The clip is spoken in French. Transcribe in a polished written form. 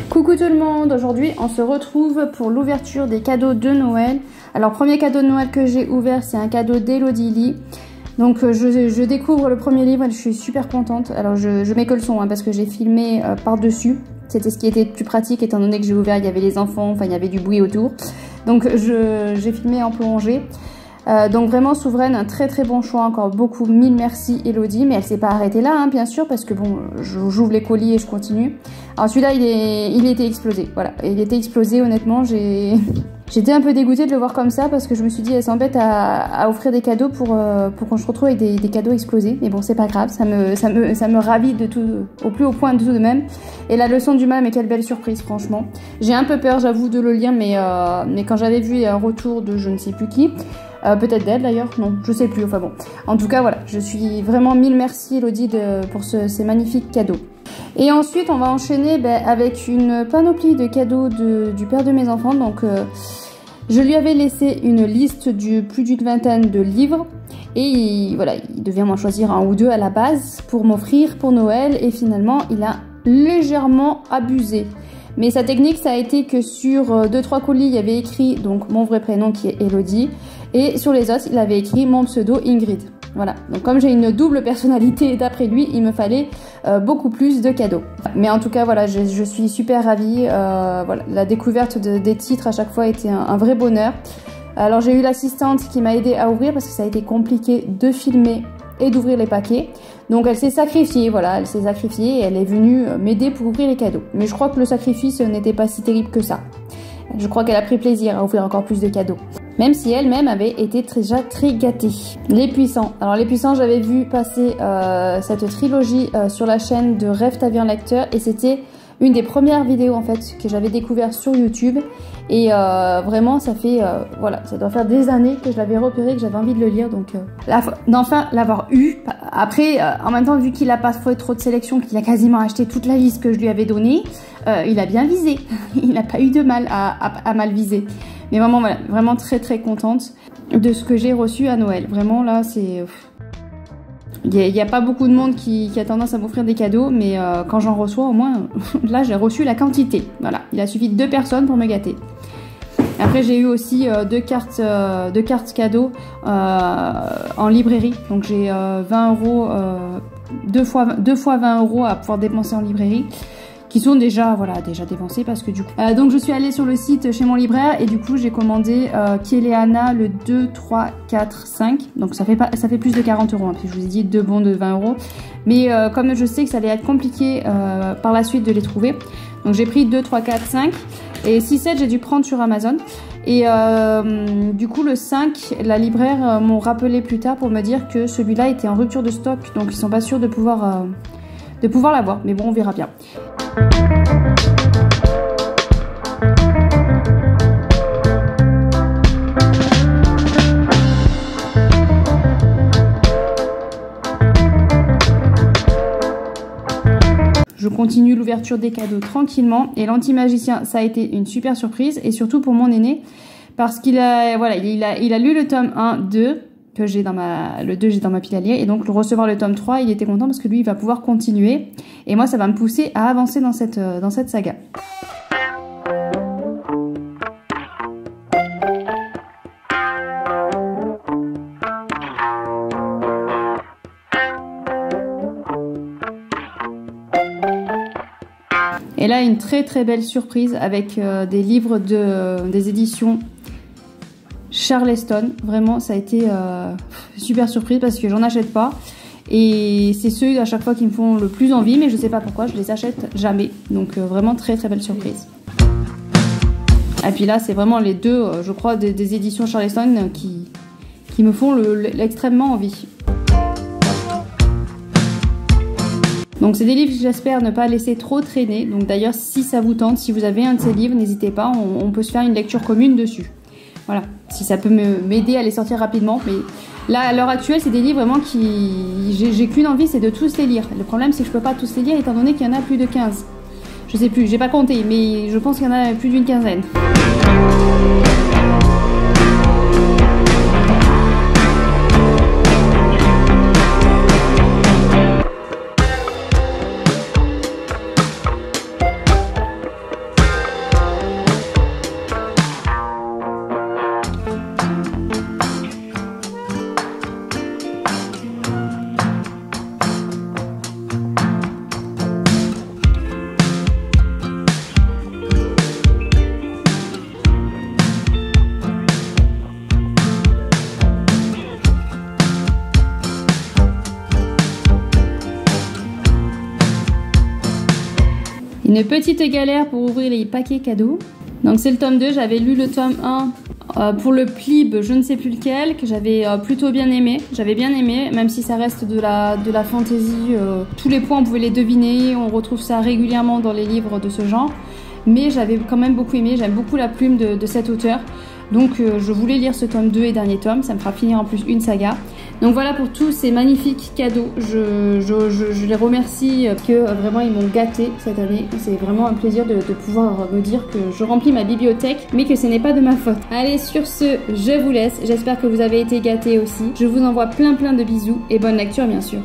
Coucou tout le monde, aujourd'hui on se retrouve pour l'ouverture des cadeaux de Noël. Alors premier cadeau de Noël que j'ai ouvert, c'est un cadeau d'Elodie Lee. Donc je découvre le premier livre et je suis super contente. Alors je mets que le son parce que j'ai filmé par-dessus. C'était ce qui était plus pratique étant donné que j'ai ouvert, il y avait les enfants, enfin il y avait du bruit autour. Donc j'ai filmé en plongée. Donc vraiment Souveraine, un très bon choix, encore beaucoup, mille merci Elodie, mais elle s'est pas arrêtée là hein, bien sûr, parce que bon, j'ouvre les colis et je continue. Alors celui-là il était explosé, voilà, il était explosé honnêtement, j'étais un peu dégoûtée de le voir comme ça, parce que je me suis dit elle s'embête à offrir des cadeaux pour qu'on se retrouve avec des cadeaux explosés, mais bon c'est pas grave, ça me ravit de tout, au plus haut point de tout de même. Et la leçon du mal, mais quelle belle surprise franchement. J'ai un peu peur j'avoue de le lire, mais quand j'avais vu un retour de je ne sais plus qui, peut-être d'elle d'ailleurs, non, je sais plus, enfin bon. En tout cas, voilà, je suis vraiment mille merci Elodie pour ces magnifiques cadeaux. Et ensuite, on va enchaîner avec une panoplie de cadeaux du père de mes enfants. Donc, je lui avais laissé une liste de plus d'une vingtaine de livres. Et voilà, il devait m'en choisir un ou deux à la base pour m'offrir pour Noël. Et finalement, il a légèrement abusé. Mais sa technique, ça a été que sur 2-3 colis, il y avait écrit donc mon vrai prénom qui est Elodie. Et sur les autres, il avait écrit mon pseudo Ingrid. Voilà, donc comme j'ai une double personnalité d'après lui, il me fallait beaucoup plus de cadeaux. Mais en tout cas, voilà, je suis super ravie. Voilà, la découverte des titres à chaque fois était un vrai bonheur. Alors j'ai eu l'assistante qui m'a aidé à ouvrir parce que ça a été compliqué de filmer et d'ouvrir les paquets. Donc elle s'est sacrifiée, voilà, elle s'est sacrifiée et elle est venue m'aider pour ouvrir les cadeaux. Mais je crois que le sacrifice n'était pas si terrible que ça. Je crois qu'elle a pris plaisir à ouvrir encore plus de cadeaux. Même si elle-même avait été déjà très gâtée. Les Puissants. Alors Les Puissants, j'avais vu passer cette trilogie sur la chaîne de Rêve ta vie en lecteur et c'était une des premières vidéos en fait que j'avais découvert sur YouTube et vraiment ça fait voilà, ça doit faire des années que je l'avais repéré, que j'avais envie de le lire, donc d'enfin l'avoir eu. Après en même temps, vu qu'il a pas fait trop de sélection, qu'il a quasiment acheté toute la liste que je lui avais donnée, il a bien visé. Il n'a pas eu de mal à mal viser. Mais vraiment voilà, vraiment très contente de ce que j'ai reçu à Noël. Vraiment là c'est... Il n'y a pas beaucoup de monde qui a tendance à m'offrir des cadeaux, mais quand j'en reçois au moins, là j'ai reçu la quantité. Voilà, il a suffi de 2 personnes pour me gâter. Après j'ai eu aussi 2 cartes cadeaux en librairie. Donc j'ai 20 euros, 2 fois 20 euros à pouvoir dépenser en librairie, qui sont déjà dépensés parce que du coup... donc je suis allée sur le site chez mon libraire et du coup j'ai commandé Kéléana le 2, 3, 4, 5. Donc ça fait plus de 40 euros. Hein, puis je vous ai dit 2 bons de 20 euros. Mais comme je sais que ça allait être compliqué par la suite de les trouver, donc j'ai pris 2, 3, 4, 5. Et 6, 7 j'ai dû prendre sur Amazon. Et du coup le 5, la libraire m'ont rappelé plus tard pour me dire que celui-là était en rupture de stock. Donc ils sont pas sûrs de pouvoir l'avoir. Mais bon, on verra bien. Je continue l'ouverture des cadeaux tranquillement et l'anti-magicien, ça a été une super surprise et surtout pour mon aîné parce qu'il a, voilà, il a lu le tome 1, 2 que j'ai le 2 j'ai dans ma pile à lire et donc recevoir le tome 3, il était content parce que lui il va pouvoir continuer et moi ça va me pousser à avancer dans cette saga. Et là une très belle surprise avec des livres des éditions Charleston. Vraiment ça a été super surprise parce que j'en achète pas et c'est ceux à chaque fois qui me font le plus envie, mais je sais pas pourquoi je les achète jamais, donc vraiment très belle surprise. Et puis là c'est vraiment les deux je crois des éditions Charleston qui me font l'extrêmement envie. Donc c'est des livres que j'espère ne pas laisser trop traîner. Donc d'ailleurs si ça vous tente, si vous avez un de ces livres, n'hésitez pas, on peut se faire une lecture commune dessus. Voilà, si ça peut m'aider à les sortir rapidement. Mais là à l'heure actuelle c'est des livres vraiment j'ai qu'une envie, c'est de tous les lire. Le problème c'est que je peux pas tous les lire étant donné qu'il y en a plus de 15. Je sais plus, j'ai pas compté, mais je pense qu'il y en a plus d'une quinzaine. Une petite galère pour ouvrir les paquets cadeaux. Donc c'est le tome 2, j'avais lu le tome 1 pour le Plib, je ne sais plus lequel, que j'avais plutôt bien aimé. J'avais bien aimé, même si ça reste de la fantasy. Tous les points, on pouvait les deviner, on retrouve ça régulièrement dans les livres de ce genre. Mais j'avais quand même beaucoup aimé, j'aime beaucoup la plume de cet auteur. Donc je voulais lire ce tome 2 et dernier tome, ça me fera finir en plus une saga. Donc voilà pour tous ces magnifiques cadeaux, je les remercie parce que vraiment ils m'ont gâté cette année. C'est vraiment un plaisir de pouvoir me dire que je remplis ma bibliothèque, mais que ce n'est pas de ma faute. Allez, sur ce, je vous laisse, j'espère que vous avez été gâtés aussi. Je vous envoie plein de bisous et bonne lecture bien sûr.